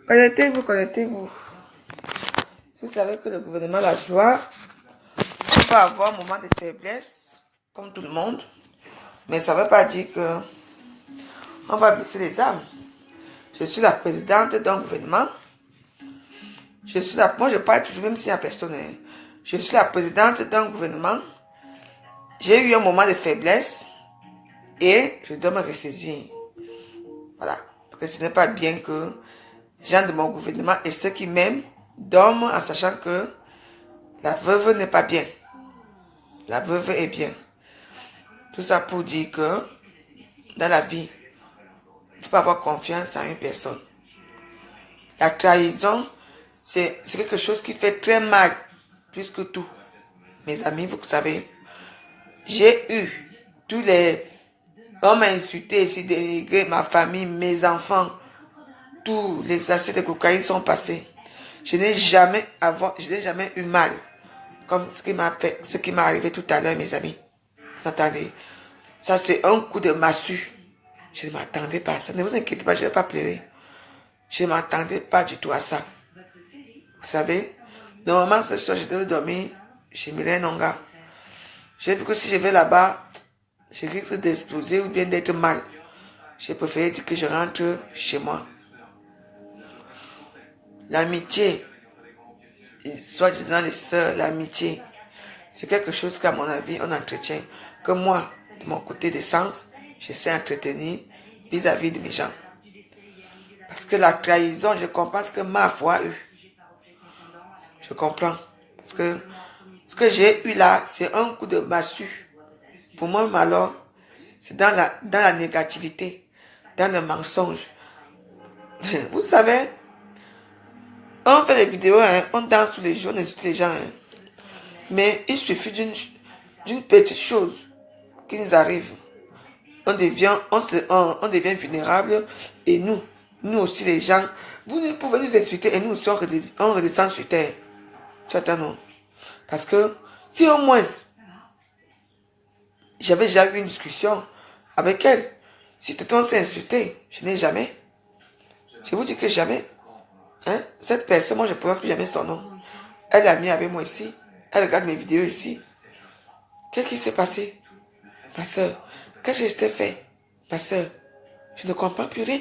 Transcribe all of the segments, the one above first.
Connectez-vous, connectez-vous. Vous savez que le gouvernement La Joie peut avoir un moment de faiblesse, comme tout le monde, mais ça ne veut pas dire que on va baisser les âmes. Je suis la présidente d'un gouvernement. Moi, je parle toujours, même s'il n'y a personne. Je suis la présidente d'un gouvernement. J'ai eu un moment de faiblesse et je dois me ressaisir. Voilà. Parce que ce n'est pas bien que les gens de mon gouvernement et ceux qui m'aiment dorment en sachant que la veuve n'est pas bien. La veuve est bien. Tout ça pour dire que dans la vie, il ne faut pas avoir confiance en une personne. La trahison, c'est quelque chose qui fait très mal, plus que tout. Mes amis, vous savez, j'ai eu tous les... On m'a insulté ici, dénigré ma famille, mes enfants. Tous les accès de cocaïne sont passés. Je n'ai jamais eu mal. Comme ce qui m'est arrivé tout à l'heure, mes amis. Vous entendez? Ça, c'est un coup de massue. Je ne m'attendais pas à ça. Ne vous inquiétez pas, je ne vais pas pleurer. Je ne m'attendais pas du tout à ça. Vous savez, normalement, ce soir, je devais dormir chez Mylène Onga. J'ai vu que si je vais là-bas, je risque d'exploser ou bien d'être mal. J'ai préféré dire que je rentre chez moi. L'amitié, soi-disant les sœurs, l'amitié, c'est quelque chose qu'à mon avis, on entretient. Que moi, de mon côté des sens, je sais entretenir vis-à-vis de mes gens. Parce que la trahison, je comprends ce que ma foi a eu. Je comprends. Parce que ce que j'ai eu là, c'est un coup de massue. Pour moi, alors, c'est dans la négativité, dans le mensonge. Vous savez, on fait des vidéos, on danse tous les jours, on insulte les gens. Mais il suffit d'une petite chose qui nous arrive. On devient vulnérable et nous aussi les gens, vous pouvez nous insulter et nous aussi on redescend sur terre. Tu attends, non? Parce que si au moins j'avais déjà eu une discussion avec elle, si tout le monde s'est insulté, je n'ai jamais. Je vous dis que jamais. Cette personne, moi je ne prononce plus jamais son nom. Elle est amie avec moi ici. Elle regarde mes vidéos ici. Qu'est-ce qui s'est passé? Ma soeur, qu'est-ce que je t'ai fait? Ma soeur, je ne comprends plus rien.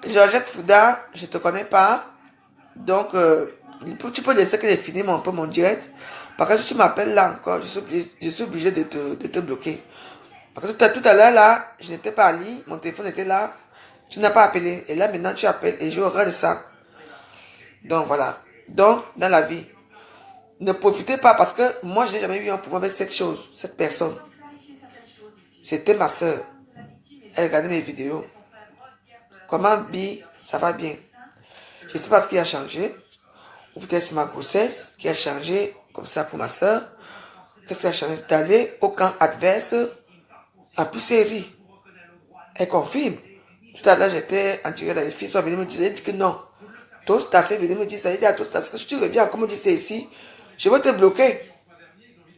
Georgette Fouda, je ne te connais pas. Donc, tu peux laisser que je finisse un peu mon direct. Parce que si tu m'appelles là encore, je suis obligé de te bloquer. Parce que tout à l'heure là, je n'étais pas à lit, mon téléphone était là. Tu n'as pas appelé. Et là maintenant tu appelles et j'ai horreur de ça. Donc voilà. Donc, dans la vie, ne profitez pas parce que moi je n'ai jamais eu un problème avec cette personne. C'était ma soeur. Elle regardait mes vidéos. Comment Bi, ça va bien. Je ne sais pas ce qui a changé. Ou peut-être c'est ma grossesse qui a changé comme ça pour ma soeur. Qu'est-ce qui a changé? D'aller au camp adverse en plus série. Elle confirme. Tout à l'heure, j'étais en tiré dans les filles, sont venues me dire que non. Tostas est venu me dire ça. Il dit à Tostas que si tu reviens comme me dit c'est ici, je vais te bloquer.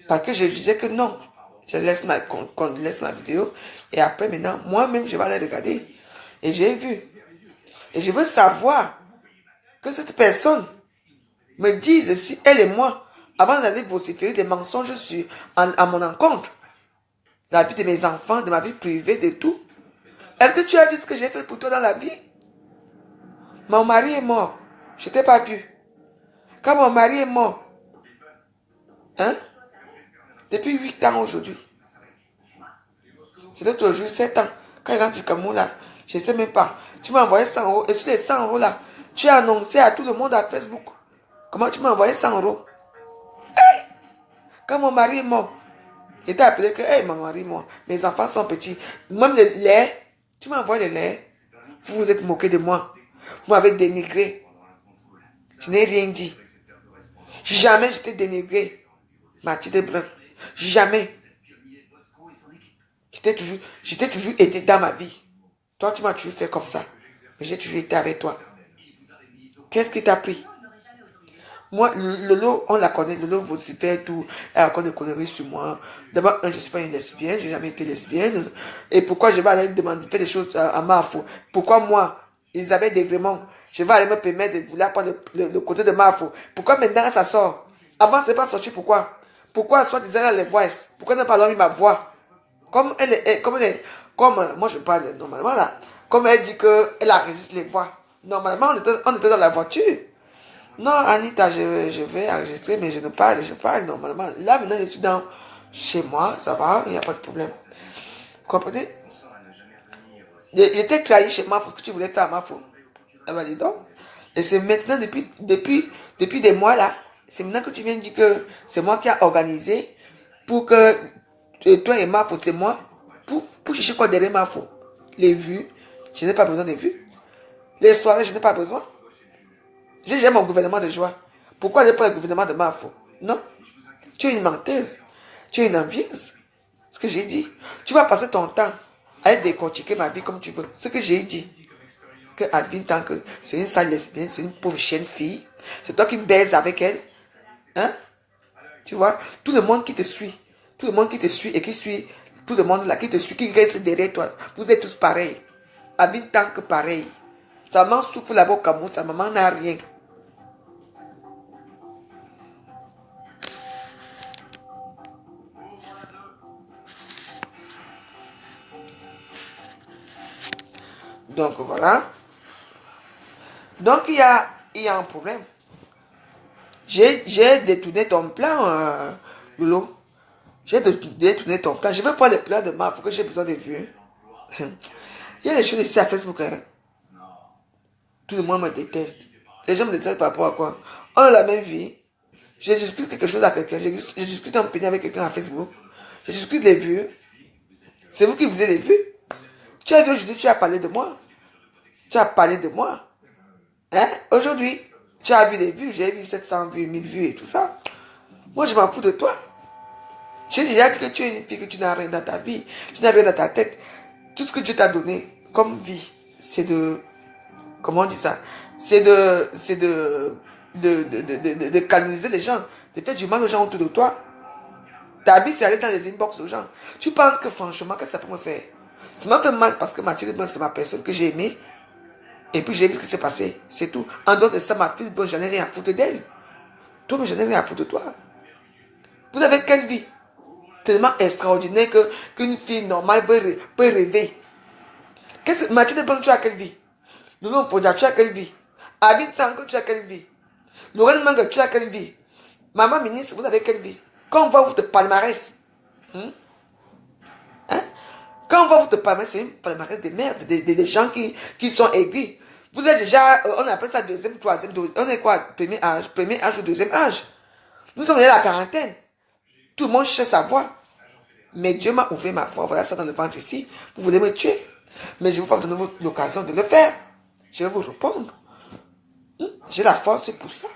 Parce que je disais que non. Qu'on laisse ma vidéo. Et après, maintenant, moi-même, je vais aller regarder. Et j'ai vu. Et je veux savoir que cette personne me dise si elle et moi, avant d'aller vociférer des mensonges à mon encontre, la vie de mes enfants, de ma vie privée, de tout. Est-ce que tu as dit ce que j'ai fait pour toi dans la vie? Mon mari est mort. Je ne t'ai pas vu. Quand mon mari est mort, depuis 8 ans aujourd'hui, c'est l'autre jour, 7 ans, quand il rentre du Cameroun là, je ne sais même pas. Tu m'as envoyé 100 euros et sur les 100 euros là, tu as annoncé à tout le monde à Facebook. Comment tu m'as envoyé 100 euros? Hey! Quand mon mari est mort, il t'a appelé que, hey, mon mari est mort, mes enfants sont petits. Même le lait, tu m'as envoyé le lait. Vous vous êtes moqué de moi. Vous m'avez dénigré. Je n'ai rien dit. Jamais je t'ai dénigré, Mathilde Brun. Jamais. J'étais toujours été dans ma vie. Toi, tu m'as toujours fait comme ça. Mais j'ai toujours été avec toi. Qu'est-ce qui t'a pris? Moi, Lolo, on la connaît. Lolo vocifère tout. Elle raconte des conneries sur moi. D'abord, je ne suis pas une lesbienne. Je n'ai jamais été lesbienne. Et pourquoi je vais aller demander faire des choses à ma faute? Pourquoi moi, Elisabeth Degremont, je vais aller me permettre de vouloir prendre le côté de Mafo. Pourquoi maintenant ça sort? Avant, c'est pas sorti, pourquoi? Pourquoi, soi-disant, elle les voix? Pourquoi ne pas leur ma voix? Comme elle est, comme moi je parle normalement là, comme elle dit qu'elle enregistre les voix. Normalement, on était dans la voiture. Non, Anita, je vais enregistrer, mais je parle normalement. Là, maintenant, je suis dans chez moi, ça va, il n'y a pas de problème. Vous comprenez? J'étais trahi chez moi parce que tu voulais faire ma faute. Elle m'a dit donc. Et c'est maintenant, depuis des mois là, c'est maintenant que tu viens de dire que c'est moi qui a organisé pour que toi et ma faute, c'est moi, pour chercher quoi derrière ma faute. Les vues, je n'ai pas besoin des vues. Les soirées, je n'ai pas besoin. J'ai mon gouvernement de joie. Pourquoi ne pas le gouvernement de ma faute? Non. Tu es une menteuse. Tu es une envieuse. Ce que j'ai dit. Tu vas passer ton temps à décortiquer ma vie comme tu veux. Ce que j'ai dit. Que Alvin, tant que c'est une sale lesbienne, c'est une pauvre chienne fille. C'est toi qui baises avec elle. Hein? Tu vois? Tout le monde qui te suit. Tout le monde qui te suit et qui suit. Tout le monde là qui te suit, qui reste derrière toi. Vous êtes tous pareils. Alvin, tant que pareil. Sa maman souffre là-bas au Cameroun. Sa maman n'a rien. Donc voilà. Donc il y a un problème. J'ai détourné ton plan, Lolo. J'ai détourné ton plan. Je ne veux pas les plans de ma, il faut que j'ai besoin de vues. Il y a des choses ici à Facebook. Hein. Tout le monde me déteste. Les gens me détestent par rapport à quoi? On a la même vie. Je discute quelque chose à quelqu'un. Je discute un pénis avec quelqu'un à Facebook. Je discute les vues. C'est vous qui voulez les vues. Tu as vu aujourd'hui, tu as parlé de moi. Tu as parlé de moi. Hein? Aujourd'hui, tu as vu les vues. J'ai vu 700 vues, 1000 vues et tout ça. Moi, je m'en fous de toi. J'ai déjà dit que tu es une fille, que tu n'as rien dans ta vie. Tu n'as rien dans ta tête. Tout ce que Dieu t'a donné comme vie, c'est de... Comment on dit ça? C'est de canaliser les gens. De faire du mal aux gens autour de toi. Ta vie, c'est aller dans les inbox aux gens. Tu penses que franchement, qu'est-ce que ça peut me faire? Ça m'a fait mal parce que Mathilde Blanc, c'est ma personne que j'ai aimée. Et puis j'ai vu ce qui s'est passé. C'est tout. En dehors de ça, Mathilde Blanc, j'en ai rien à foutre d'elle. Toi, mais j'en ai rien à foutre de toi. Vous avez quelle vie? Tellement extraordinaire qu'une fille normale peut rêver. Mathilde Blanc, tu as quelle vie? Loulou Podia, tu as quelle vie? Abid Tanko, tu as quelle vie? Lorraine Manga, tu as quelle vie? Maman ministre, vous avez quelle vie? Quand on voit votre palmarès, hein? Quand on voit votre palmarès, c'est une palmarès de merde, des gens qui sont aiguilles. Vous êtes déjà, on appelle ça deuxième, troisième, on est quoi? Premier âge ou deuxième âge. Nous sommes déjà à la quarantaine. Tout le monde cherche sa voix. Mais Dieu m'a ouvert ma voix. Voilà ça dans le ventre ici. Vous voulez me tuer. Mais je ne vous pas donner l'occasion de le faire. Je vais vous répondre. J'ai la force pour ça.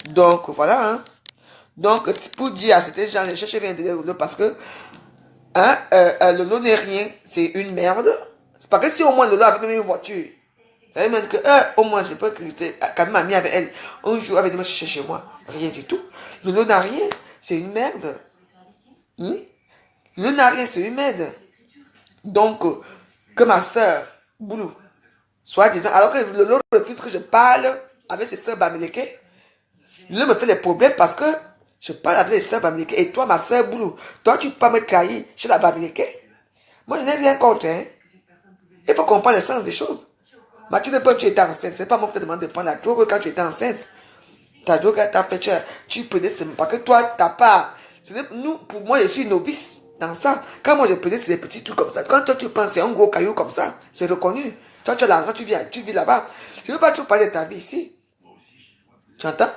Donc, voilà. Hein. Donc, pour dire à ces gens, ne cherchez rien de Lolo parce que Lolo n'est rien. C'est une merde. C'est pas que si au moins Lolo avait même une voiture. Elle m'a dit que, au moins, je peux que quand même ami avec elle, un jour, elle avait me chercher chez moi. Rien du tout. Lolo n'a rien. C'est une merde. Lolo n'a rien, c'est une merde. Donc, que ma soeur, Boulou, soit disant, alors que Lolo refuse que je parle avec ses soeurs Bamileke, Lolo me fait des problèmes parce que je parle avec les soeurs Bamileke. Et toi, ma soeur Boulou, toi, tu peux pas me trahir chez la Bamileke. Moi, je n'ai rien contre. Hein. Il faut comprendre le sens des choses. Mathilde, quand tu étais enceinte, c'est pas moi qui te demande de prendre la drogue quand tu étais enceinte. Ta drogue, t'as fait, tu prenais seulement. Parce que toi, t'as pas. Nous, pour moi, je suis novice dans ça. Quand moi, je prenais, c'est des petits trucs comme ça. Quand toi, tu penses, c'est un gros caillou comme ça. C'est reconnu. Toi, tu as l'argent, tu vis là-bas. Je ne veux pas te parler de ta vie ici. Tu entends?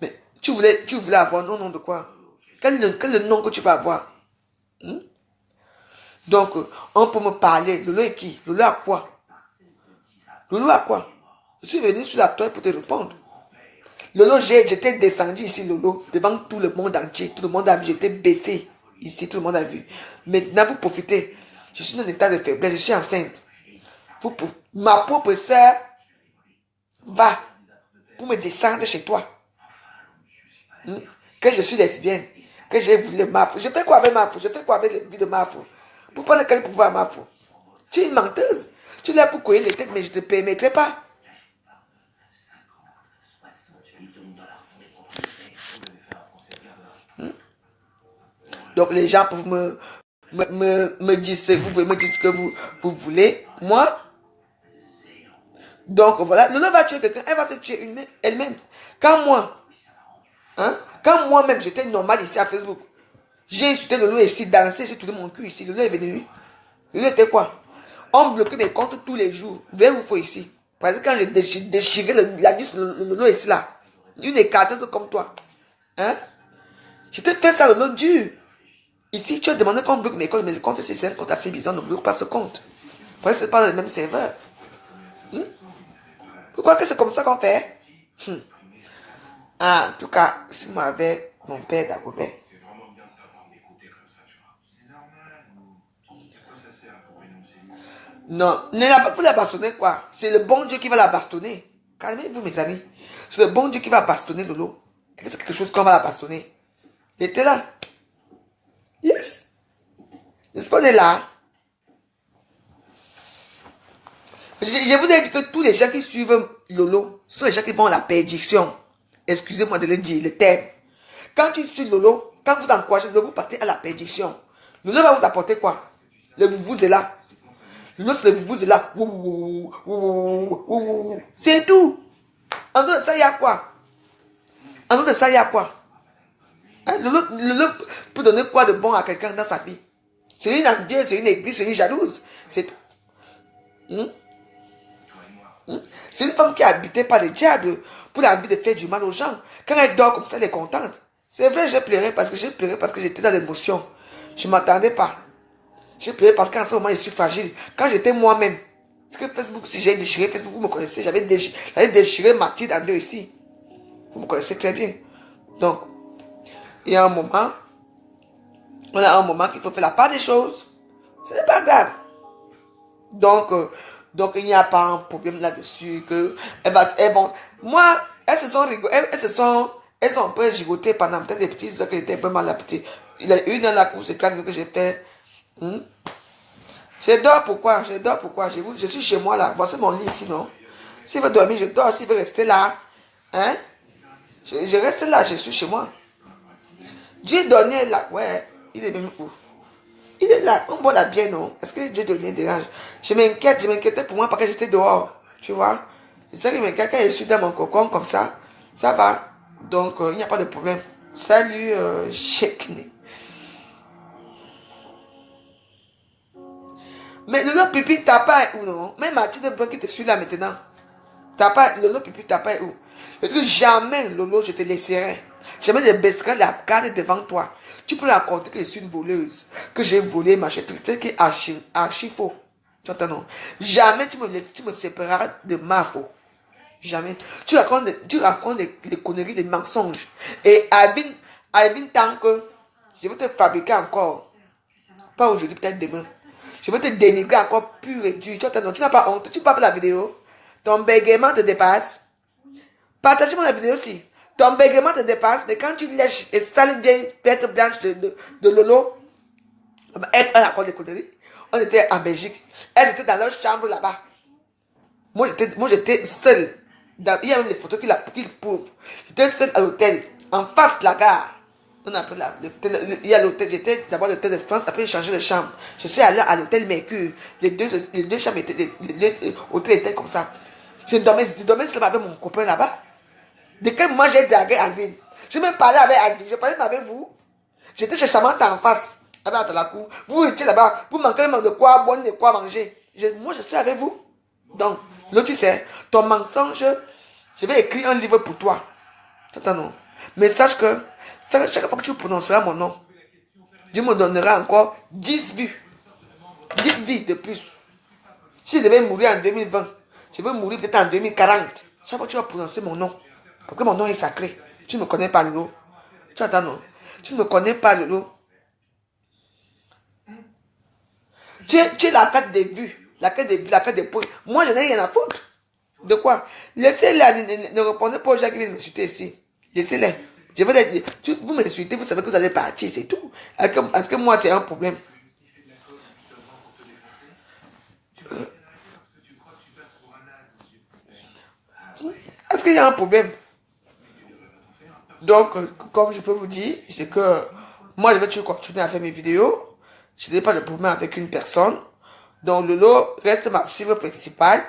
Mais tu voulais avoir un nom de quoi? Quel est le nom que tu vas avoir? Donc, on peut me parler. Lolo est qui? Lolo a quoi? Lolo a quoi? Je suis venu sur la toile pour te répondre. Lolo, j'étais descendu ici, Lolo, devant tout le monde entier. Tout le monde a vu, j'étais baissé. Ici, tout le monde a vu. Maintenant, vous profitez. Je suis dans un état de faiblesse, je suis enceinte. Ma propre soeur va pour me descendre chez toi. Que je suis lesbienne. que j'ai voulu Mafou. Je fais quoi avec Mafou? Je fais quoi avec la vie de Mafou? Pour prendre quel pouvoir Mafou? Tu es une menteuse. Tu es là pour couiller les têtes, mais je ne te permettrai pas. Donc les gens peuvent me dire ce que vous voulez, me dire ce que vous voulez. Moi, donc voilà, Lolo va tuer quelqu'un, elle va se tuer elle-même. Quand moi, hein, quand moi-même j'étais normal ici à Facebook, j'ai insulté Lolo ici, dansé, j'ai tourné mon cul ici, Lolo est venu. Lolo était quoi? On bloquait mes comptes tous les jours. Vers où il faut ici. Parce que quand j'ai déchiré la liste Lolo ici là, une écarteuse comme toi, hein, je t'ai fait ça Lolo dur. Ici, tu as demandé qu'on bloque mes comptes, mais le compte, c'est un compte assez bizarre, on ne bloque pas ce compte. Parce que ce n'est pas le même serveur. Pourquoi que c'est comme ça qu'on fait? Ah, en tout cas, si moi avec mon père d'Agobert. Non, vous la bastonnez quoi? C'est le bon Dieu qui va la bastonner. Calmez-vous mes amis. C'est le bon Dieu qui va bastonner Lolo. Est-ce que c'est quelque chose qu'on va la bastonner? Il était là. Yes. N'est-ce qu'on est là? Je vous ai dit que tous les gens qui suivent Lolo sont les gens qui vont à la perdition. Excusez-moi de le dire, le terme. Quand tu suis Lolo, quand vous encouragez Lolo, vous partez à la perdition. Lolo va vous apporter quoi? Le vous est là. Lolo, c'est le vous est là. C'est tout. En dehors de ça, il y a quoi? En dehors de ça, il y a quoi? Hein? Lolo peut donner quoi de bon à quelqu'un dans sa vie? C'est une envieuse, c'est une église, c'est une jalouse. C'est tout. C'est une femme qui est habitée par le diable pour l'envie de faire du mal aux gens. Quand elle dort comme ça, elle est contente. C'est vrai, j'ai pleuré parce que j'étais dans l'émotion. Je ne m'attendais pas. J'ai pleuré parce qu'en ce moment, je suis fragile. Quand j'étais moi-même, parce que Facebook, si j'ai déchiré Facebook, vous me connaissez, j'avais déchiré Mathilde en deux ici. Vous me connaissez très bien. Donc, il y a un moment, on a un moment qu'il faut faire la part des choses. Ce n'est pas grave. Donc il n'y a pas un problème là-dessus que elles vont. Moi, elles se sont rigolées, elles ont un peu gigoté pendant peut-être des petites heures qui étaient un peu mal appliquées. Il y a une dans la course éclair que j'ai fait. Je dors pourquoi? Je suis chez moi là. Voici mon lit ici, non? S'il veut dormir, je dors. S'il veut rester là, hein? Je reste là, je suis chez moi. Dieu donnait là, ouais, il est même où? Il est là, on boit la bière, non? Est-ce que Dieu devient dérange? Je m'inquiétais pour moi parce que j'étais dehors, tu vois? C'est ça qui m'inquiète quand je suis dans mon cocon comme ça va. Donc, il n'y a pas de problème. Salut, Chekne. Mais Lolo Pipi, t'as pas où, non? Même Mathilde Blanc qui te suit là maintenant. Lolo Pipi, t'as pas où? Je dis jamais, Lolo, je te laisserai. Jamais je baisserai la garde devant toi. Tu peux raconter que je suis une voleuse, que j'ai volé ma chérie, c'est qui est archi faux. Tu entends, non? Jamais tu me sépareras de ma faux. Jamais. Tu racontes les conneries, les mensonges. Et Alvin, tant que je vais te fabriquer encore. Pas aujourd'hui, peut-être demain. Je vais te dénigrer encore pur et dur. Tu entends, non? Tu n'as pas honte. Tu parles de la vidéo. Ton bégaiement te dépasse. Partage-moi la vidéo aussi. Ton bégaiement te dépasse, mais quand tu lèches et sales vieilles têtes blanches de Lolo, elle raconte des conneries. On était en Belgique. Elles étaient dans leur chambre là-bas. Moi, j'étais seul. Il y a même des photos qu'il prouve. J'étais seul à l'hôtel, en face de la gare. On a pris il y a l'hôtel, j'étais d'abord à l'hôtel de France, après j'ai changé de chambre. Je suis allé à l'hôtel Mercure. Les deux chambres étaient, les hôtels étaient comme ça. Je dormais seulement avec mon copain là-bas. Dès que moi j'ai dragué Alvin, je même parlais avec Alvin, je parlais avec vous. J'étais chez Samantha en face, avec la cour. Vous étiez là-bas, vous manquez de quoi boire, de quoi manger. Moi je suis avec vous. Donc, là tu sais, ton mensonge, je vais écrire un livre pour toi. Attends, non. Mais sache que, chaque fois que tu prononceras mon nom, Dieu me donnera encore 10 vues. 10 vies de plus. Si je devais mourir en 2020, je vais mourir peut-être en 2040. Chaque fois que tu vas prononcer mon nom. Parce que mon nom est sacré. Tu ne me connais pas, Lolo. Tu entends, non? Tu ne me connais pas, Lolo. Tu es la carte des vues. La carte des points. Moi, je n'ai rien à foutre. De quoi? Laissez-les. Ne répondez pas aux gens qui viennent me citer ici. Laissez-les. Vous m'insultez, vous savez que vous allez partir, c'est tout. Est-ce que moi, c'est un problème? Est-ce qu'il y a un problème? Donc, comme je peux vous dire, c'est que moi, je vais toujours continuer à faire mes vidéos. Je n'ai pas de problème avec une personne. Donc, Lolo reste ma cible principale.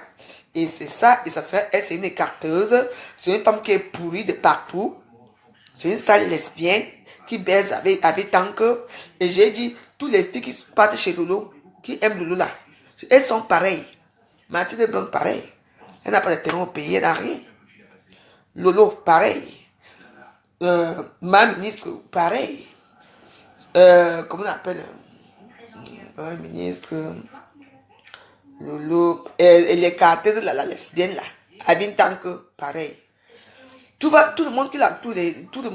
Et c'est ça, et ça serait, elle, c'est une écarteuse. C'est une femme qui est pourrie de partout. C'est une sale lesbienne qui baise avec tant que. Et j'ai dit, toutes les filles qui partent chez Lolo, qui aiment Lolo là, elles sont pareilles. Mathilde Blanc, pareil. Elle n'a pas de terrain au pays, elle n'a rien. Lolo, pareil. Ma ministre, pareil. Comment on appelle ma ministre Lolo. Et les carters, la lesbienne là. Avec tant que, pareil. Tout le monde qui l'entoure, tout le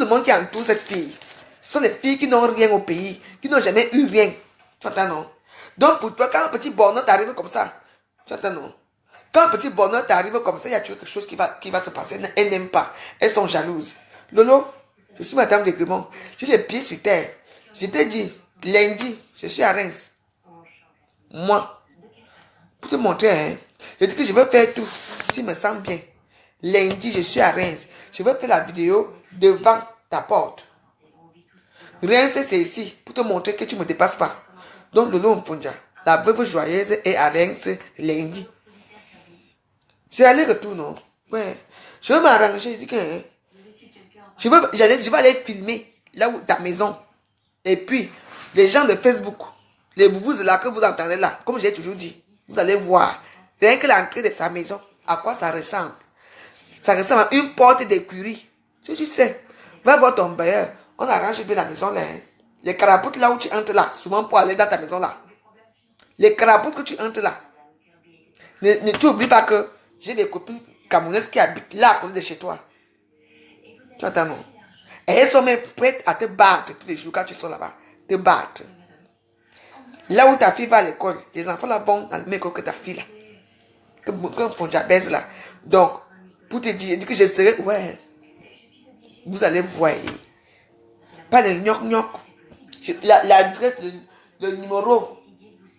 monde qui entoure cette fille, ce sont les filles qui n'ont rien au pays, qui n'ont jamais eu rien. Tu entends, non? Donc pour toi, quand un petit bonheur t'arrive comme ça, tu entends, non? Quand un petit bonheur t'arrive comme ça, il y a toujours quelque chose qui va se passer. Elles n'aiment pas. Elles sont jalouses. Lolo, je suis madame de Grémont. J'ai les pieds sur terre. Je t'ai dit, lundi, je suis à Reims. Moi, pour te montrer, hein, je dis que je veux faire tout, s'il me sent bien. Lundi, je suis à Reims. Je vais faire la vidéo devant ta porte. Reims, c'est ici, pour te montrer que tu ne me dépasses pas. Donc, Lolo Mfunja, la veuve joyeuse est à Reims lundi. C'est aller-retour, non? Ouais. Je vais m'arranger. Je dis que je vais aller filmer là où ta maison. Et puis, les gens de Facebook, les boubous là que vous entendez là, comme j'ai toujours dit, vous allez voir. Rien que l'entrée de sa maison, à quoi ça ressemble. Ça ressemble à une porte d'écurie. Si tu sais, va voir ton bailleur. On arrange bien la maison là. Hein. Les carapoutes là où tu entres là, souvent pour aller dans ta maison là. Les carapoutes que tu entres là. Ne t'oublie pas que j'ai des copines camerounaises qui habitent là à côté de chez toi. Tu entends, non? Et elles sont même prêtes à te battre tous les jours quand tu sors là-bas. Te battre. Là où ta fille va à l'école, les enfants là vont dans le même école que ta fille là. Que font diabète là. Donc, pour te dire, je dis que je serai, ouais. Vous allez voir. Pas les gnoc-gnoc. L'adresse, le numéro.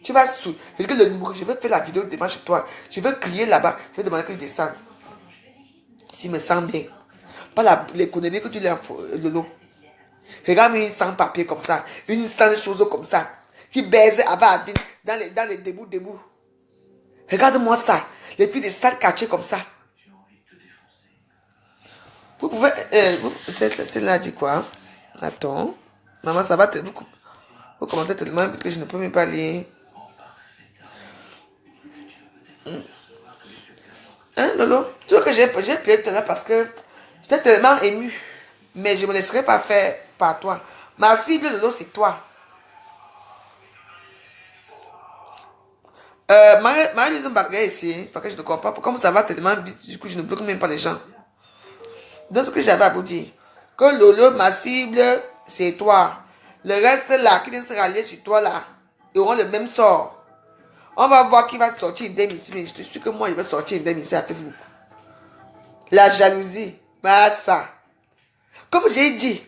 Tu vas sous. Je dis que le numéro, je vais faire la vidéo devant chez toi. Je vais crier là-bas. Je vais demander que tu descendes. S'il me sent bien. Pas les conneries que tu l'as, Lolo. Regarde une sans papier comme ça. Une sans chose comme ça. Qui baise avant dans les debout. Regarde-moi ça. Les filles de sales quartiers comme ça. Vous pouvez... Celle-là dit quoi? Attends. Maman, ça va te... Vous commentez tellement vite que je ne peux même pas lire. Hein, Lolo? Tu vois que j'ai prié tout à l'heure parce que j'étais tellement ému. Mais je ne me laisserai pas faire par toi. Ma cible, Lolo, c'est toi. Marie-Lise Mbargay ici, parce que je ne comprends pas. Comme ça va tellement vite, du coup, je ne bloque même pas les gens. Donc, ce que j'avais à vous dire, que Lolo, ma cible, c'est toi. Le reste là, qui vient se rallier sur toi là, ils auront le même sort. On va voir qui va sortir indemne ici, mais je te suis que moi, je vais sortir indemne ici à Facebook. La jalousie, bah ça. Comme j'ai dit,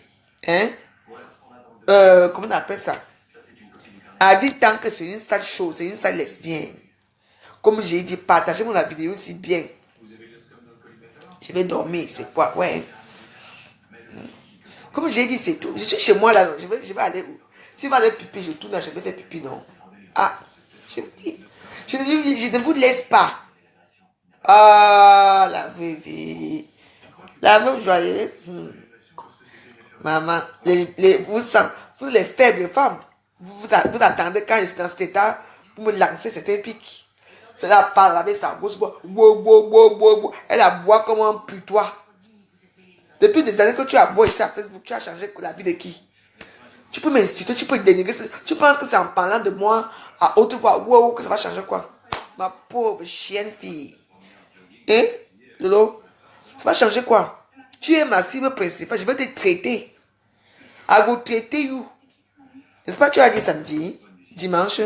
hein, comment on appelle ça? À vie tant que c'est une sale chose, c'est une sale lesbienne. Comme j'ai dit, partagez-moi la vidéo si bien. Je vais dormir, c'est quoi? Ouais. Comme j'ai dit, c'est tout. Je suis chez moi là, je vais aller où? Si je vais aller pipi, je tourne là, je vais faire pipi, non. Ah, je vous dis. Je ne vous laisse pas. Ah, la veuve. La veuve joyeuse. Maman, vous les faibles femmes, vous attendez quand je suis dans cet état pour me lancer certains pics. Cela parle avec sa bouche. Elle a boit comme un putois. Depuis des années que tu as boit ici à Facebook, tu as changé la vie de qui? Tu peux m'insulter, tu peux dénigrer. Tu penses que c'est en parlant de moi à haute voix, que ça va changer quoi? Ma pauvre chienne fille. Hein, Lolo? Ça va changer quoi? Tu es ma cible principale, je vais te traiter. I will treat you. N'est-ce pas, tu as dit samedi, dimanche,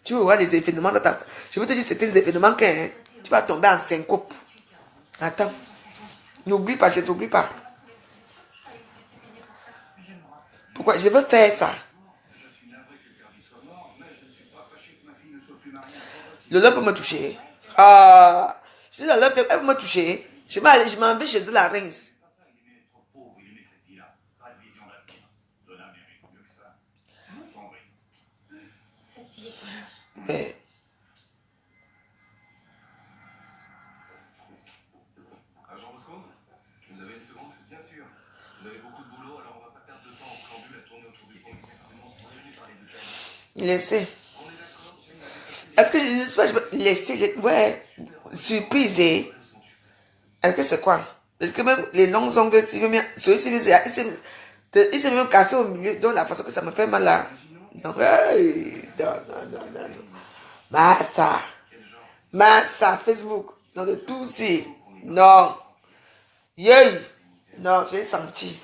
tu vas voir des événements dans ta... Je veux te dire, c'est des événements que tu vas tomber en syncope. Attends. N'oublie pas, je ne t'oublie pas. Pourquoi? Je veux faire ça. Lolo peut me toucher. Ah, je dis Lolo, elle peut me toucher. Je m'en vais chez la reine. Ouais. Agent Roscoe, vous avez une seconde? Bien sûr. Vous avez beaucoup de boulot, alors on va pas perdre de temps en préambule à tourner autour du pot. On est venu parler de Jane. Laissez. On est d'accord, Jane avait passé... Est-ce que je ne sais pas, je peux laisser. Ouais. Surprise. Est-ce que c'est quoi? Est-ce que même les longs ongles, celui-ci, il s'est même cassé au milieu, donc la façon que ça me fait mal là. Donc, hey, non. Massa, Facebook. Non, de tout si. Non. Yey. Non, j'ai senti.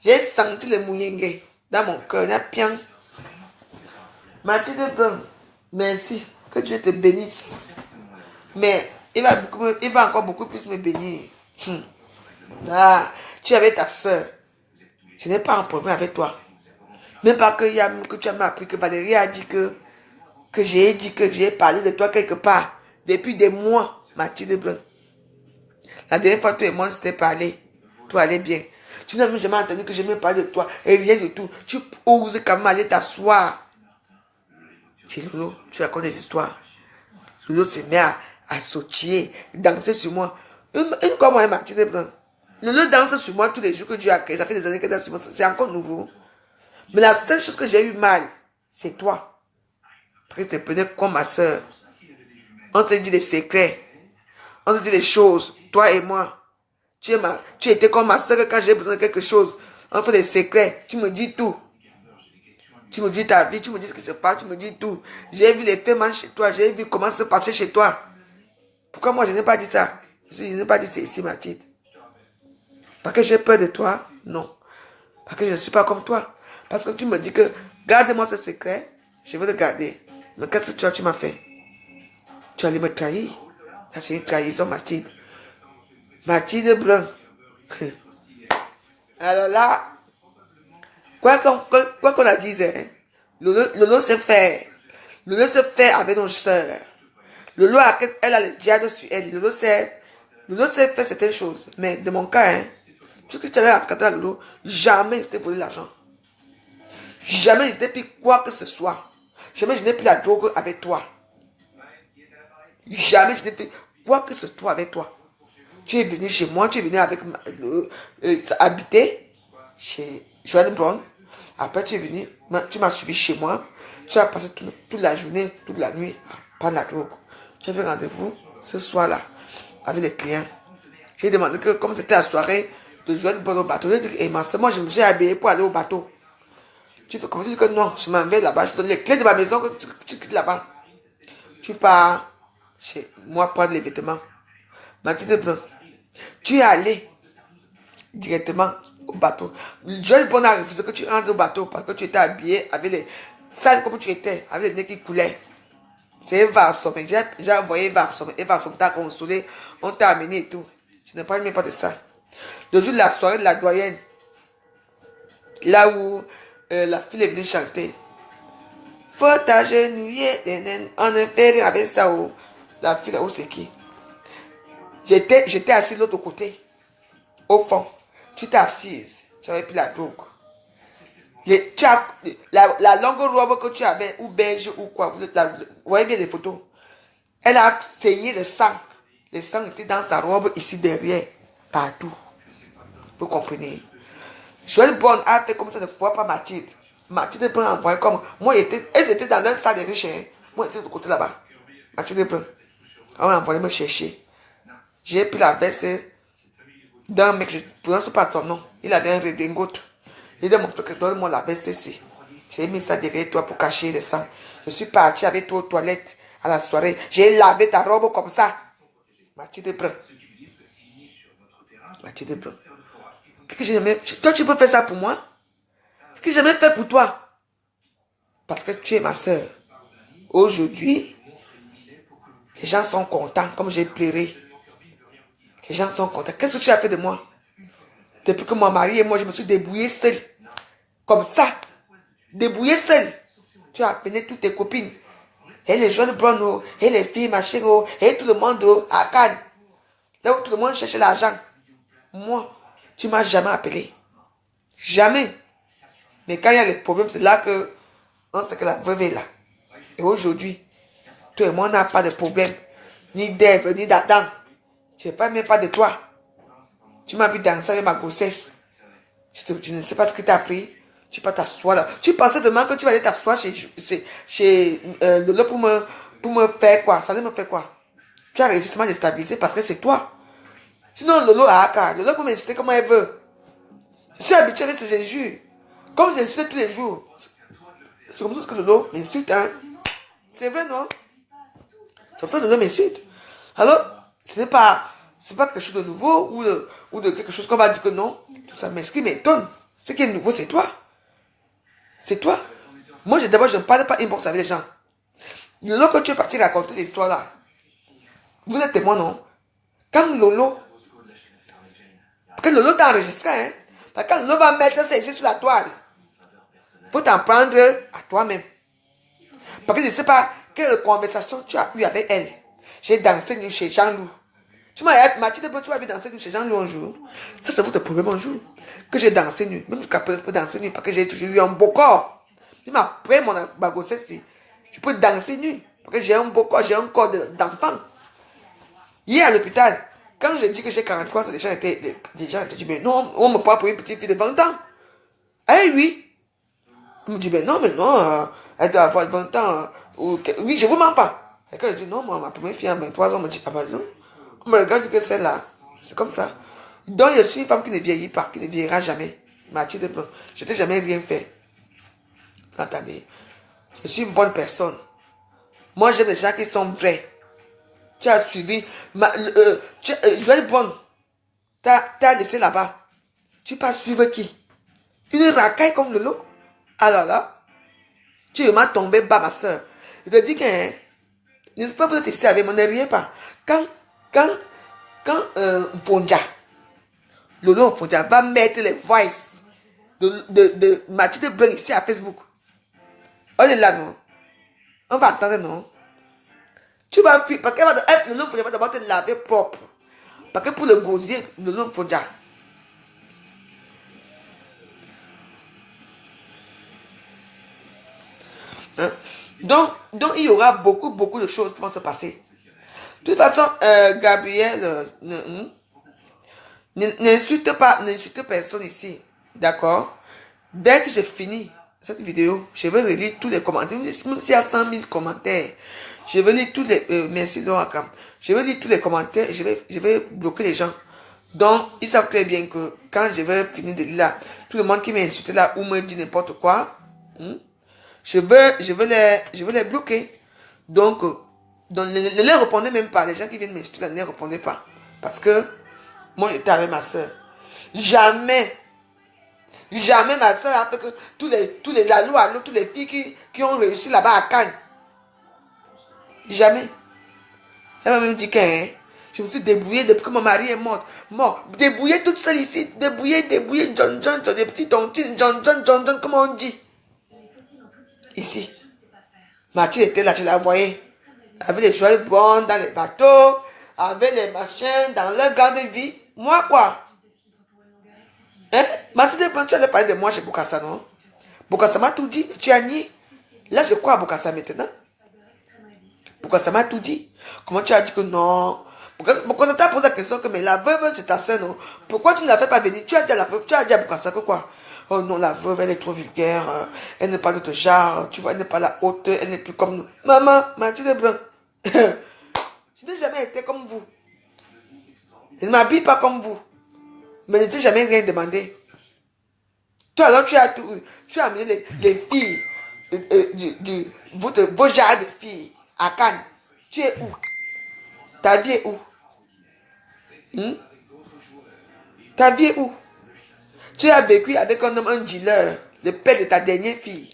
J'ai senti le mouyengue dans mon cœur. Il y a bien. Mathilde Brun, merci. Que Dieu te bénisse. Mais il va encore beaucoup plus me bénir. Ah, tu es avec ta soeur. Je n'ai pas un problème avec toi. Même pas que tu m'as appris que Valérie a dit que j'ai parlé de toi quelque part. Depuis des mois, Mathilde Brun. La dernière fois, toi et moi, on s'était parlé. Tout allait bien. Tu n'as même jamais entendu que je me parle de toi. Et rien du tout. Tu oses quand même aller t'asseoir. Chez Lolo, tu racontes des histoires. Lolo se met à sautiller, danser sur moi. Une comme moi, Mathilde Brun. Lolo danse sur moi tous les jours que Dieu a créé. Ça fait des années qu'elle danse sur moi. C'est encore nouveau. Mais la seule chose que j'ai eu mal, c'est toi. Parce que tu te prenais comme ma soeur. On te dit les secrets. On te dit les choses. Toi et moi. Tu étais comme ma soeur quand j'ai besoin de quelque chose. On fait des secrets. Tu me dis tout. Tu me dis ta vie. Tu me dis ce qui se passe. Tu me dis tout. J'ai vu les faits chez toi. J'ai vu comment se passer chez toi. Pourquoi moi je n'ai pas dit ça? Je n'ai pas dit c'est ici, Mathilde. Parce que j'ai peur de toi? Non. Parce que je ne suis pas comme toi. Parce que tu me dis que garde-moi ce secret. Je veux le garder. Mais qu'est-ce que tu m'as fait? Tu allais me trahir. Ça c'est une trahison, Mathilde. Mathilde Brun. Alors là, quoi qu'on a dit, hein, Lolo se fait. Lolo se fait avec nos soeurs. Lolo, elle a le diable sur elle. Lolo sait faire certaines choses. Mais de mon cas, hein, tout ce que tu allais raconter à Lolo, jamais je t'ai volé l'argent. Jamais je t'ai pris quoi que ce soit. Jamais je n'ai pris la drogue avec toi. Jamais je n'ai fait quoi que ce soit avec toi. Tu es venu chez moi, tu es venu avec habiter chez Joanne Brown. Après, tu es venu, tu m'as suivi chez moi. Tu as passé toute la journée, toute la nuit à prendre la drogue. Tu as fait rendez-vous ce soir-là avec les clients. J'ai demandé que, comme c'était la soirée de Joanne Brown au bateau, j'ai dit, hey, moi, je me suis habillé pour aller au bateau. Tu te dis que non, je m'en vais là-bas, je te donne les clés de ma maison, que tu quittes là-bas. Tu pars chez moi prendre les vêtements. Mathilde Brun, tu es allé directement au bateau. Joël Bon a refusé que tu entres au bateau parce que tu étais habillé avec les sales comme tu étais, avec les nez qui coulaient. C'est Eva Somme. J'ai envoyé Eva Somme. Eva Somme t'a consolé, on t'a amené et tout. Je ne parle même pas de ça. Le jour de la soirée de la doyenne, là où la fille est venue chanter. Faut t'agenouiller, on ne fait rien avec ça. Oh. La fille là où c'est qui? J'étais assis de l'autre côté, au fond. Tu t'es assise, tu avais pris la drogue. La longue robe que tu avais, ou beige ou quoi, vous voyez bien les photos. Elle a saigné le sang. Le sang était dans sa robe ici derrière, partout. Vous comprenez? Joël Bon a fait comme ça, ne voit pas Mathilde. Mathilde Brun a envoyé comme. Moi, elles étaient dans leur salle de riches. Moi, j'étais de côté là-bas. Mathilde Brun. On m'a envoyé me chercher. J'ai pris la veste d'un mec, je ne prononce pas son nom. Il avait un redingote. Il dit à mon frère, donne-moi la veste ici. J'ai mis ça derrière toi pour cacher le sang. Je suis parti avec toi aux toilettes à la soirée. J'ai lavé ta robe comme ça. Mathilde Brun. Mathilde Brun. Toi, tu peux faire ça pour moi? Qu'est-ce que j'ai jamais fait pour toi? Parce que tu es ma soeur. Aujourd'hui, les gens sont contents comme j'ai pleuré. Les gens sont contents. Qu'est-ce que tu as fait de moi? Depuis que mon mari et moi, je me suis débrouillée seule. Comme ça. Débrouillée seule. Tu as appelé toutes tes copines. Et les jeunes bruns, et les filles, machin, et tout le monde à Cannes. Là où tout le monde cherchait l'argent. Moi, tu ne m'as jamais appelé. Jamais. Mais quand il y a les problèmes, c'est là que on sait que la veuve est là. Et aujourd'hui, toi et moi, on n'a pas de problème. Ni d'Ève, ni d'Adam. Je ne parle même pas de toi. Tu m'as vu danser avec ma grossesse. Je ne sais pas ce que tu as pris. Tu peux t'asseoir là. Tu pensais vraiment que tu allais t'asseoir chez Lolo pour me faire quoi? Ça allait me faire quoi? Tu as réussi seulement à déstabiliser parce que c'est toi. Sinon, Lolo a Aka. Lolo peut m'insulter comme elle veut. Je suis habitué avec ses injures. Comme je l'insulte tous les jours. C'est comme ça que Lolo m'insulte, hein. C'est vrai, non? C'est comme ça que Lolo m'insulte. Alors, ce n'est pas quelque chose de nouveau ou de quelque chose qu'on va dire que non. Tout ça, mais ce qui m'étonne, ce qui est nouveau, c'est toi. C'est toi. Moi, d'abord, je ne parle pas inbox avec les gens. Lolo, quand tu es parti raconter l'histoire là, vous êtes témoin, non? Quand Lolo t'a enregistré, hein? Parce que quand Lolo va mettre ça ici sur la toile, il faut t'en prendre à toi-même. Parce que je ne sais pas quelle conversation tu as eue avec elle. J'ai dansé nu chez Jean-Loup. Tu m'as dit, tu vas danser nu chez Jean-Loup un jour. Ça, c'est votre problème un jour. Que j'ai dansé nu. Même jusqu'à présent, je peux danser nu parce que j'ai toujours eu un beau corps. Même après ma grossesse, je peux danser nu. Parce que j'ai un beau corps, j'ai un corps d'enfant. Hier à l'hôpital, quand je dis que j'ai 43 ans, les gens étaient dit, mais non, on me prend pour une petite fille de 20 ans. Eh oui. On me dit, mais non, elle doit avoir 20 ans. Oui, je ne vous mens pas. Et quand je dis, non, moi, ma première fille a 23 ans, on me dit, ah ben non. On me regarde que c'est là. C'est comme ça. Donc, je suis une femme qui ne vieillit pas, qui ne vieillira jamais. Mathilde Blanc. Je n'ai jamais rien fait. Attendez. Je suis une bonne personne. Moi, j'aime les gens qui sont vrais. Tu as suivi. Joël Bonne. T'as laissé là-bas. Tu peux suivre qui? Une racaille comme Lolo. Alors là, tu m'as tombé bas, ma soeur. Je te dis que, hein, n'est-ce pas, vous êtes ici avec moi, ne riez pas. Quand Fondia, Lolo Fondia va mettre les voices de Mathilde Blanc ici à Facebook. On est là, non? On va attendre, non? Tu vas fuir, parce que Lolo Fondia va d'abord te laver propre. Parce que pour le gosier, Lolo Fondia. Hein? Donc, il y aura beaucoup de choses qui vont se passer. De toute façon, Gabriel, n'insulte personne ici. D'accord? Dès que j'ai fini cette vidéo, je vais relire tous les commentaires. Même s'il y a 100 000 commentaires, je vais lire tous les... merci Laura Cam. Je vais lire tous les commentaires et je vais bloquer les gens. Donc, ils savent très bien que quand je vais finir de lire là, tout le monde qui m'a insulté là ou me dit n'importe quoi, je vais les bloquer. Donc ne les répondez même pas. Les gens qui viennent m'insulter, ne les répondez pas. Parce que moi, j'étais avec ma soeur. Jamais ma soeur a fait que tous les Lalo, toutes les filles qui ont réussi là-bas à Cannes. Jamais. Elle m'a même dit que je me suis débrouillée depuis que mon mari est mort. Débrouillée toute seule ici. Débrouillée, John, des petits tontines, John, comment on dit. Ici. Mathilde était là, je la voyais. Avec les joyeux bons dans les bateaux, avec les machins dans leur garde de vie. Moi, quoi? Hein? Mathilde, tu allais parler de moi chez Bokassa, non? Bokassa m'a tout dit, tu as nié. Là, je crois à Bokassa maintenant. Bokassa m'a tout dit. Comment tu as dit que non? Bokassa t'a posé la question que, mais la veuve, c'est ta sœur, non? Pourquoi tu ne la fais pas venir? Tu as dit à la veuve, tu as dit à Bokassa que quoi? Oh non, la veuve, elle est trop vulgaire. Elle n'est pas de ton genre. Tu vois, elle n'est pas la haute. Elle n'est plus comme nous. Maman, Mathilde Blanc. Je n'ai jamais été comme vous. Je ne m'habille pas comme vous. Mais je ne t'ai jamais rien demandé. Toi, alors, tu as amené les filles, vos genres de filles à Cannes. Tu es où? Ta vie est où? Ta vie est où? Tu as vécu avec un homme, un dealer, le père de ta dernière fille,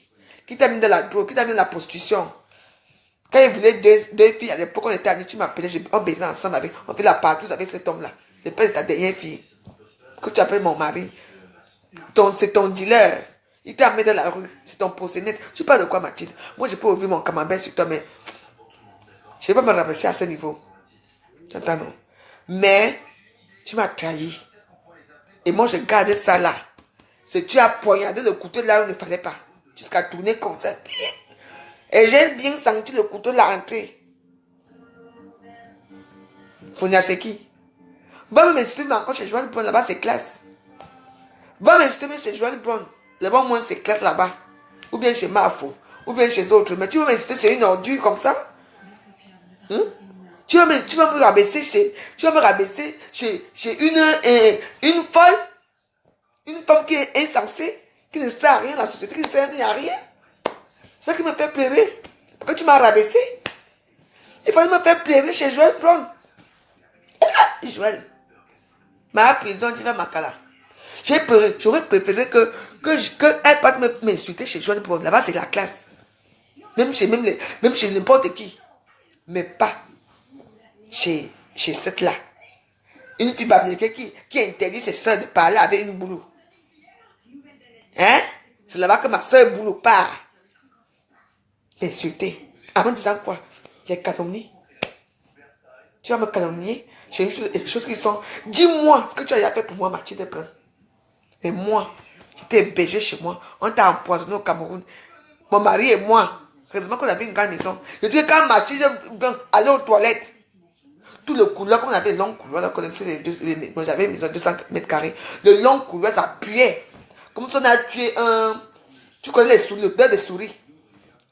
qui t'a mis dans la drogue, qui t'a mis dans la prostitution. Quand il voulait deux filles, à l'époque, on était amis, tu m'appelais, on baisait ensemble, on fait la partouze avec cet homme-là. le père de ta dernière fille, ce que tu appelles mon mari, c'est ton dealer. Il t'a amené dans la rue, c'est ton proxénète. Tu parles de quoi, Mathilde? Moi, je peux ouvrir mon camembert sur toi, mais je ne vais pas me rabaisser à ce niveau. Tu entends, non? Mais tu m'as trahi. Et moi, je garde ça là. C'est tu as poignardé le couteau là où il ne fallait pas. Jusqu'à tourner comme ça. Et j'ai bien senti le couteau là entrer. Fonia, c'est qui? Va m'insulter encore chez Joanne Brown, là-bas c'est classe. Va m'insulter chez Joanne Brown, là-bas au moins c'est classe là-bas. Ou bien chez Mafo, ou bien chez autres. Mais tu vas m'insulter chez une ordure comme ça? Hein? Tu vas me rabaisser chez une folle, une femme qui est insensée, qui ne sert à rien dans la société, qui ne sert à rien. C'est ça qui me fait pleurer. Pourquoi tu m'as rabaissé? Il fallait me faire pleurer chez Joël Brown. Joël, ma prison, tu vas Makala. J'aurais préféré qu'elle parte m'insulter chez Joël Brown. Là-bas, c'est la classe. Même chez n'importe qui. Mais pas chez cette là. Une fille américaine qui interdit ses soeurs de parler avec une boulot. Hein? C'est là-bas que ma soeur boulot part. Insulter. En disant quoi? Les calomnies. Tu vas me calomnier. J'ai des choses qui sont... Dis-moi ce que tu as fait pour moi, Mathilde Brun. Mais moi, j'étais hébergé chez moi. On t'a empoisonné au Cameroun. Mon mari et moi. Heureusement qu'on avait une grande maison. Je dis quand Mathilde Brun allait aux toilettes, tout le couloir, comme on avait le long couloir, là, moi j'avais une maison de 200 mètres carrés. Le long couloir, ça puait. Comme si on a tué un... Tu connais les souris, l'odeur des souris.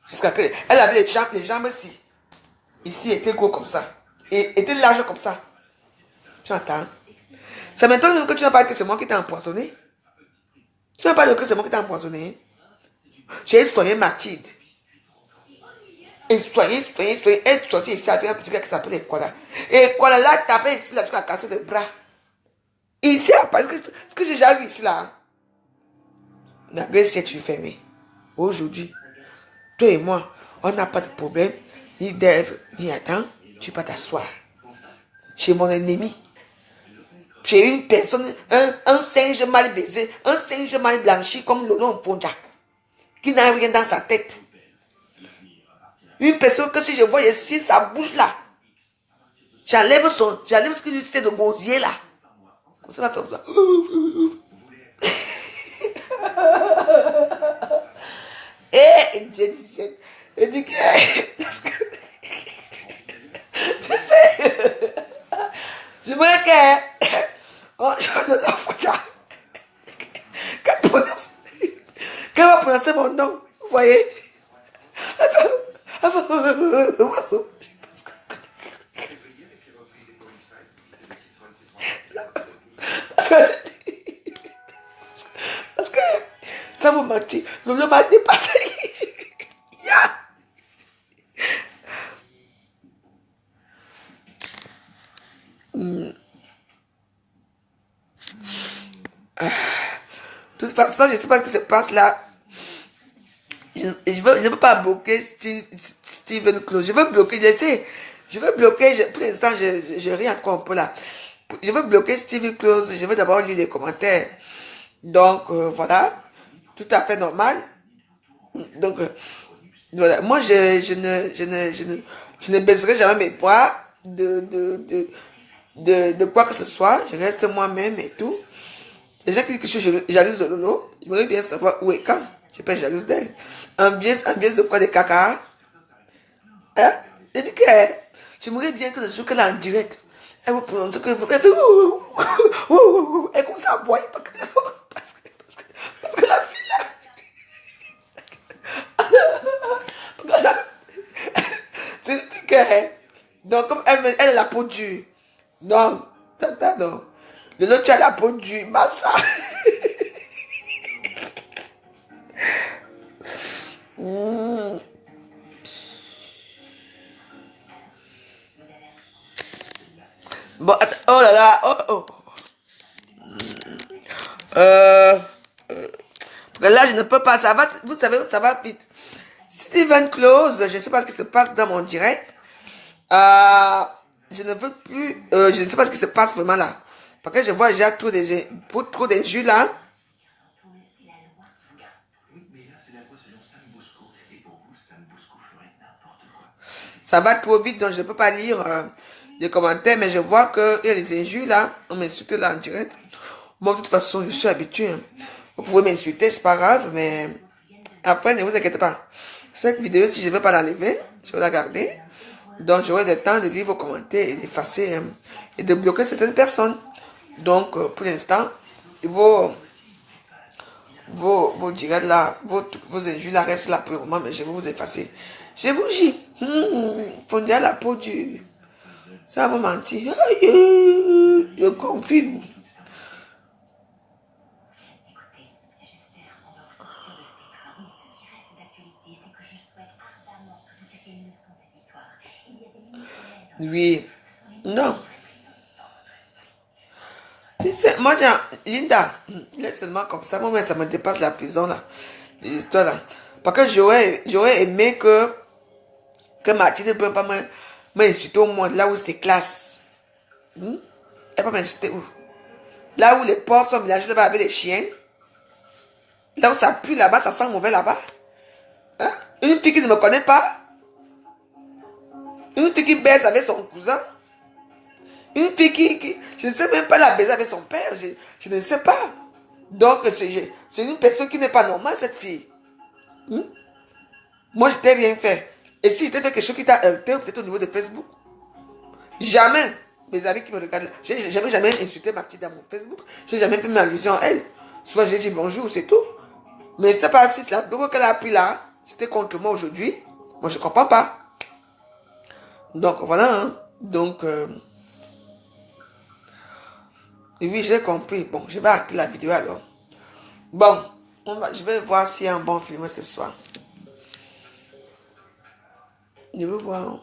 Jusqu'à que... Elle avait les jambes ici. Ici, était gros comme ça. Et était large comme ça. Tu entends? C'est maintenant même que tu n'as pas dit que c'est moi qui t'ai empoisonné. Tu n'as pas dit que c'est moi qui t'ai empoisonné. J'ai soigné Mathilde. Et soigné. Elle est sortie ici avec un petit gars qui s'appelle Ekwala. Et Ekwala là, tapé ici, là, tu as cassé le bras. Ici, parce que ce que j'ai déjà vu ici, là. La Grèce est fermée. Aujourd'hui, toi et moi, on n'a pas de problème. Ni d'Ève, ni Adam. Tu peux t'asseoir. Chez mon ennemi. Chez une personne, un singe mal baisé, un singe mal blanchi comme Lolo Mponja, qui n'a rien dans sa tête. Une personne que si je vois ici, sa bouche là, j'enlève ce qu'il sait de gosier là. Comme ça, va faire ça. Et je disais, tu sais, je me dis qu'elle va prononcer mon nom, vous voyez? Parce que ça vous mentit, Lolo m'a dépassé. Yeah. De toute façon, je ne sais pas ce qui se passe là. Je ne veux pas bloquer Steven Close. Je veux bloquer, je sais. Je veux bloquer, pour l'instant, je ris encore un peu là. Je veux bloquer Steven Close. Je veux d'abord lire les commentaires. Donc, voilà. Tout à fait normal. Donc, voilà. Moi, je ne baisserai jamais mes bras de quoi que ce soit. Je reste moi-même et tout. Les gens qui disent que je suis jalouse de Lolo, ils voudraient bien savoir où et quand. Je ne suis pas jalouse d'elle. Ambiance de quoi, de caca? Hein? Je dis que j'aimerais bien que le jour qu'elle est en direct, elle vous prononce que vous... Elle fait... Elle commence à boire parce que la fille là... C'est une fille que... Donc, comme elle a la peau dure. Non, non. Le l'autre, tu as la peau dure. Massa. Bon, attends, oh là là, oh. Là, je ne peux pas, ça va, vous savez, ça va vite. Steven Close, je ne sais pas ce qui se passe dans mon direct. Je ne veux plus, je ne sais pas ce qui se passe vraiment là. Parce que je vois déjà trop d'injures là. Oui, mais là, c'est la loi selon Sam Bosco. Et pour vous, Sam Bosco ferait n'importe quoi. Ça va trop vite, donc je ne peux pas lire les commentaires, mais je vois qu'il y a les injures là. On m'insulte là en direct. Bon, de toute façon, je suis habitué. Hein. Vous pouvez m'insulter, c'est pas grave, mais après, ne vous inquiétez pas. Cette vidéo, si je ne vais pas l'enlever, je vais la garder. Donc, j'aurai le temps de lire vos commentaires et d'effacer et de bloquer certaines personnes. Donc, pour l'instant, vos directs là, vos injures là restent là pour le moment, mais je vais vous effacer. Je vous dis, fondez à la peau dure. Ça va vous mentir. Aïe, je confirme. Oui. Non. Tu sais, moi, Linda, laisse seulement comme ça. Moi, ça me dépasse la prison, là. Les histoires, là. Parce que j'aurais aimé que Mathilde ne peut pas m'insulter au moins là où c'était classe. Elle ne peut pas m'insulter où? Là où les portes sont mélangées là-bas avec les chiens. Là où ça pue là-bas, ça sent mauvais là-bas. Hein? Une fille qui ne me connaît pas. Une fille qui baise avec son cousin. Une fille qui je ne sais même pas la baiser avec son père. Je ne sais pas. Donc, c'est une personne qui n'est pas normale, cette fille. Moi, je t'ai rien fait. Et si je t'ai fait quelque chose qui t'a heurté, peut-être au niveau de Facebook. Jamais. Mes amis qui me regardent, j'ai jamais insulté Mathilde dans mon Facebook. J'ai jamais fait ma allusion à elle. Soit j'ai dit bonjour, c'est tout. Mais c'est pas si la drogue qu'elle a pris là, c'était contre moi aujourd'hui. Moi, je comprends pas. Donc, voilà. Hein. Donc, oui, j'ai compris. Bon, je vais arrêter la vidéo alors. Bon, je vais voir s'il y a un bon film ce soir. Je veux voir.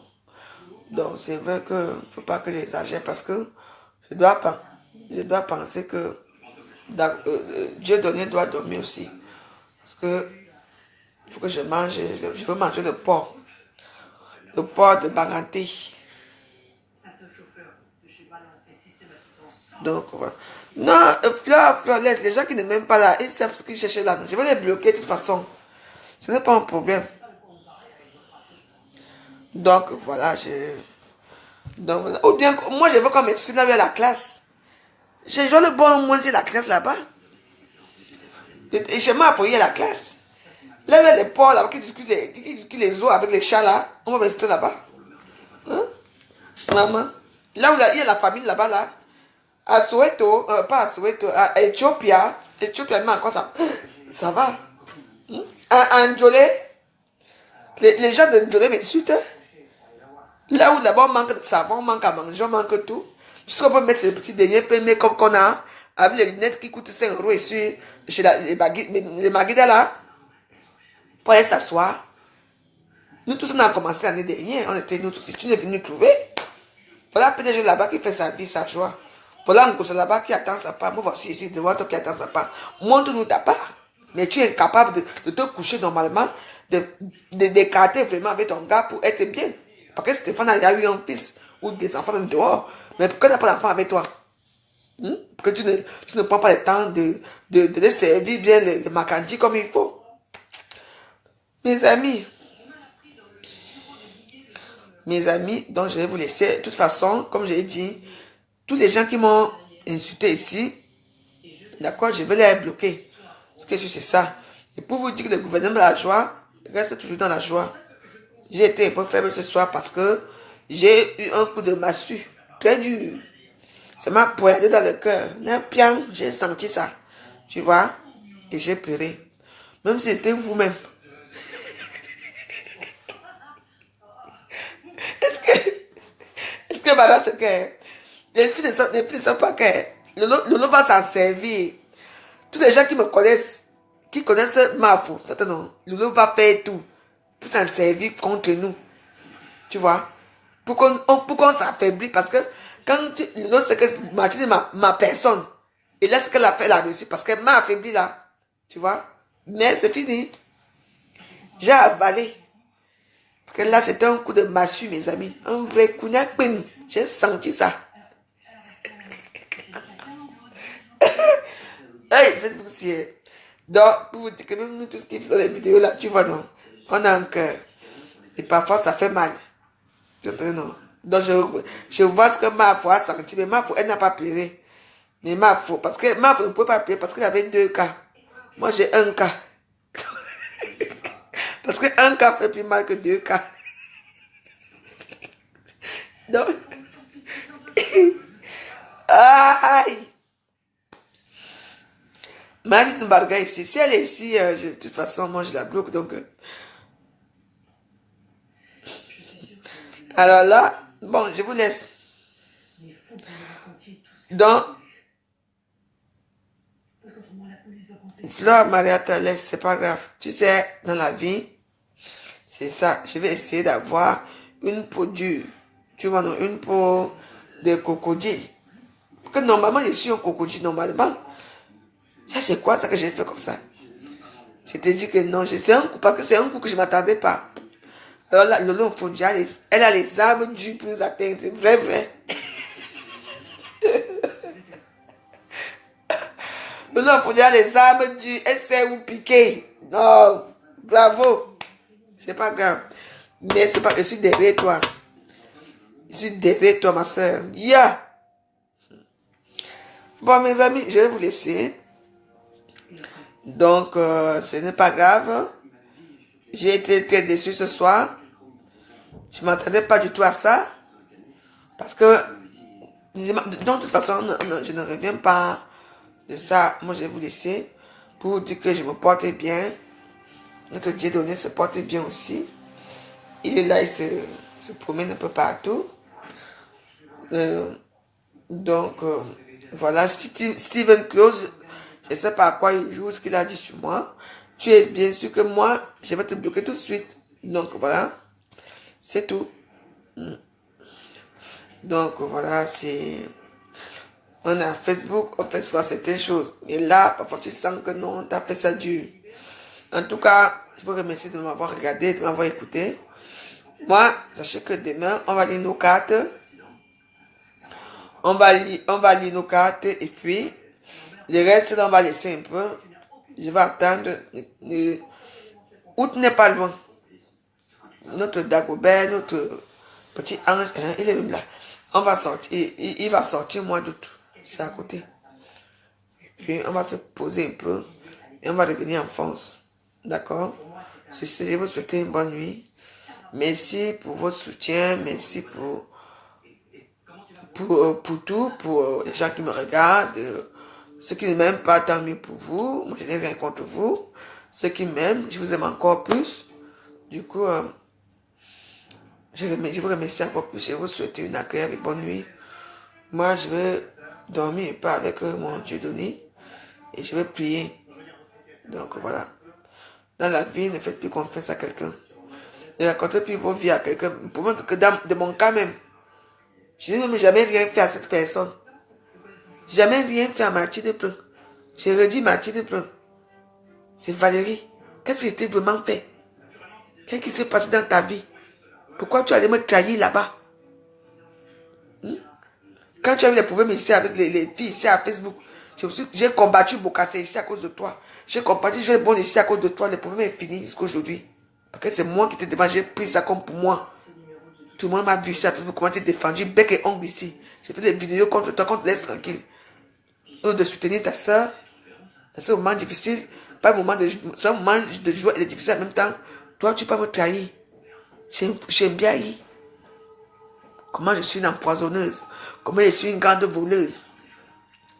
Donc, c'est vrai qu'il ne faut pas que j'exagère parce que je dois penser que Dieu donné doit dormir aussi. Parce que il faut que je mange, je veux manger le porc. Le porc de Baganté. Donc, voilà. Non, Fleur, les gens qui ne m'aiment pas là, ils savent ce qu'ils cherchent là. Je vais les bloquer de toute façon. Ce n'est pas un problème. Donc, voilà, donc, voilà. Ou bien, moi, je veux qu'on me suive là où il y a la classe. J'ai le bon, moi, j'ai la classe là-bas. Et chez moi, il y a la classe. Là où il y a les porcs là-bas qui discutent les os avec les chats là, on va me suivre là-bas. Hein? Maman. Là où il y a la famille là-bas là. À Soweto, pas à Soweto, à Ethiopia. Ethiopia, mais encore ça. Ça va. À Ndjolé, les gens de Ndjolé m'insultent. Là où là-bas on manque de savon, on manque à manger, on manque tout. Jusqu'à qu'on peut mettre ces petits deniers PME comme qu'on a, avec les lunettes qui coûtent 5 euros ici, chez les Maguida là, pour aller s'asseoir. Nous tous on a commencé l'année dernière, nous tous, si tu es venu trouver. Voilà PDG là-bas qui fait sa vie, sa joie. Voilà un gosse là-bas qui attend sa part. Moi voici ici devant toi qui attend sa part. Montre-nous ta part. Mais tu es incapable de te coucher normalement, d'écarter vraiment avec ton gars pour être bien. Parce que Stéphane a eu un fils ou des enfants même dehors. Mais pourquoi tu n'as pas d'enfant avec toi? Pourquoi tu ne prends pas le temps de les servir bien les macandis comme il faut? Mes amis, donc je vais vous laisser. De toute façon, comme je l'ai dit, tous les gens qui m'ont insulté ici, d'accord, je vais les bloquer. Parce que c'est ça. Et pour vous dire que le gouvernement de la joie reste toujours dans la joie. J'ai été un peu faible ce soir parce que j'ai eu un coup de massue très dur. Ça m'a poignardé dans le cœur. Pian, j'ai senti ça. Tu vois? Et j'ai pleuré. Même si c'était vous-même. Est-ce que madame, c'est que les filles ne sont pas que Lolo va s'en servir. Tous les gens qui me connaissent, qui connaissent ma faute, certainement, Lolo va faire tout pour s'en servir contre nous. Tu vois? Pour qu'on s'affaiblit. Parce que quand Lolo sait que Mathilde ma personne, et là, ce qu'elle a fait, elle a réussi parce qu'elle m'a affaibli là. Tu vois? Mais c'est fini. J'ai avalé. Parce que là, c'était un coup de massue, mes amis. Un vrai coup de. J'ai senti ça. Hey, Facebook, c'est... Donc, pour vous dire que même nous, tout ce qui fait les vidéos là, tu vois, non? On a un cœur. Et parfois, ça fait mal. Non. Donc, je vois ce que ma foi a senti, mais ma foi, elle n'a pas pleuré. Mais ma foi, parce que ma foi ne pouvait pas pleurer parce qu'elle avait 2 cas. Moi, j'ai 1 cas. Parce que 1 cas fait plus mal que 2 cas. Donc, aïe! Marie Zimbarga ici. Si elle est ici, de toute façon, moi, je la bloque. Donc, alors là, bon, je vous laisse. Donc, Fleur Maria te laisse, c'est pas grave. Tu sais, dans la vie, c'est ça. Je vais essayer d'avoir une peau dure. Tu vois, non, une peau de crocodile. Parce que normalement, je suis un crocodile, normalement. Ça, c'est quoi ça que j'ai fait comme ça? Je te dis que non, c'est un coup, parce que c'est un coup que je ne m'attendais pas. Alors là, Lolo Fondia, elle a les armes dures pour nous atteindre. Vrai, vrai. Lolo Fondia a les armes dures, elle sait où piquer. Non, bravo. C'est pas grave. Mais c'est pas, je suis derrière toi. Je suis derrière toi, ma soeur. Yeah. Bon, mes amis, je vais vous laisser. Donc, ce n'est pas grave. J'ai été très déçu ce soir. Je ne m'attendais pas du tout à ça. Parce que, de toute façon, non, je ne reviens pas de ça. Moi, je vais vous laisser pour vous dire que je me porte bien. Notre Dieu donné se porte bien aussi. Il est là, il se promène un peu partout. Donc, voilà, Steven Close, je ne sais pas à quoi il joue, ce qu'il a dit sur moi. Tu es bien sûr que moi, je vais te bloquer tout de suite. Donc, voilà, c'est tout. Donc, voilà, c'est... On a Facebook, on fait souvent certaines choses. Et là, parfois, tu sens que non, tu as fait ça dur. En tout cas, je vous remercie de m'avoir regardé, de m'avoir écouté. Moi, sachez que demain, on va lire nos cartes. On va lire nos cartes et puis, le reste, là, on va laisser un peu. Je vais attendre. Août n'est pas loin. Notre Dagobert, notre petit ange, hein, il est même là. On va sortir. Il va sortir mois d'août. C'est à côté. Et puis, on va se poser un peu. Et on va revenir en France. D'accord? Sur ce, je vous souhaite une bonne nuit. Merci pour votre soutien. Merci pour tout. Pour les gens qui me regardent. Ceux qui ne m'aiment pas, tant mieux pour vous. Moi, je n'ai rien contre vous. Ceux qui m'aiment, je vous aime encore plus. Du coup, je vous remercie encore plus. Je vous souhaite une agréable et bonne nuit. Moi, je vais dormir un peu avec mon Dieu donné. Et je vais prier. Donc, voilà. Dans la vie, ne faites plus confiance à quelqu'un. Ne racontez plus vos vies à quelqu'un. Pour moi, que dans mon cas même, je n'ai même jamais rien fait à cette personne. Jamais rien fait à Mathilde Plin. J'ai redit Mathilde Plin. C'est Valérie. Qu'est-ce que tu vraiment fait? Qu'est-ce qui s'est passé dans ta vie? Pourquoi tu allais me trahir là-bas? Quand tu as eu des problèmes ici avec les filles ici à Facebook, j'ai combattu Bokassé ici à cause de toi. J'ai combattu Joël Bon ici à cause de toi. Le problème est fini jusqu'à aujourd'hui. Parce que c'est moi qui t'ai devant, j'ai pris ça comme pour moi. Tout le monde m'a vu ici à Facebook, comment tu t'es défendu, bec et ongle ici. J'ai fait des vidéos contre toi, contre laisse tranquille. De soutenir ta soeur. C'est un moment difficile, pas un moment c'est un moment de joie et de difficile en même temps. Toi, tu peux me trahir. J'aime bien y. Comment je suis une empoisonneuse. Comment je suis une grande voleuse.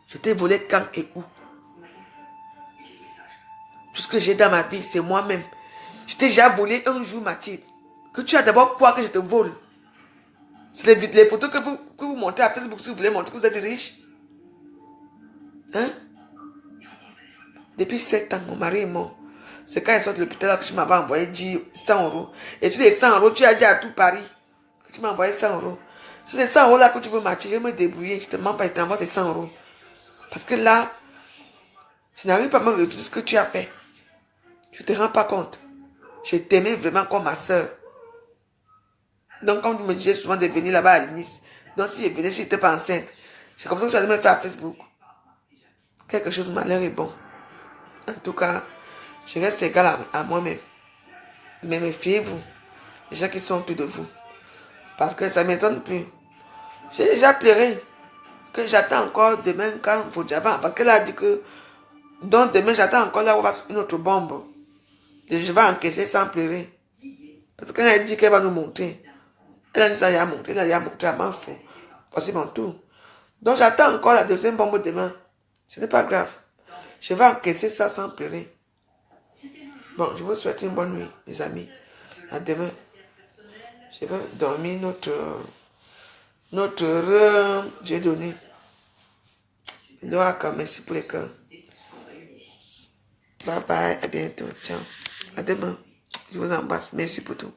Je t'ai volé quand et où. Tout ce que j'ai dans ma vie, c'est moi-même. Je t'ai déjà volé un jour, Mathilde. Que tu as d'abord quoi que je te vole. C'est les photos que vous montez à Facebook si vous voulez montrer que vous êtes riche. Hein? Depuis 7 ans, mon mari est mort. C'est quand il sort de l'hôpital que tu m'avais envoyé 100 euros. Et tu les 100 euros, tu as dit à tout Paris que tu m'as envoyé 100 euros. C'est les 100 euros là que tu veux m'acheter, je vais me débrouiller. Je te mens pas, je t'envoie tes 100 euros. Parce que là, je n'arrive pas à me retrouver ce que tu as fait. Tu ne te rends pas compte. Je t'aimais vraiment comme ma soeur. Donc, quand tu me disais souvent de venir là-bas à Nice, donc si je venais, si je n'étais pas enceinte, c'est comme ça que j'allais me faire à Facebook. quelque chose malheur est bon. En tout cas, je reste égal à moi-même. Mais méfiez-vous, les gens qui sont autour de vous. Parce que ça ne m'étonne plus. J'ai déjà pleuré. Que j'attends encore demain quand vous avant. Parce qu'elle a dit que donc demain j'attends encore là où va une autre bombe. Et je vais encaisser sans pleurer. Parce qu'elle a dit qu'elle va nous monter. Elle a dit ça, elle a monté, elle a monté à m'en fou. Voici mon tour. Donc j'attends encore la deuxième bombe demain. Ce n'est pas grave. Je vais encaisser ça sans pleurer. Bon, je vous souhaite une bonne nuit, mes amis. À demain. Je vais dormir notre heure. J'ai donné. Loaka, merci pour les cœurs. Bye bye, à bientôt. Ciao. À demain. Je vous embrasse. Merci pour tout.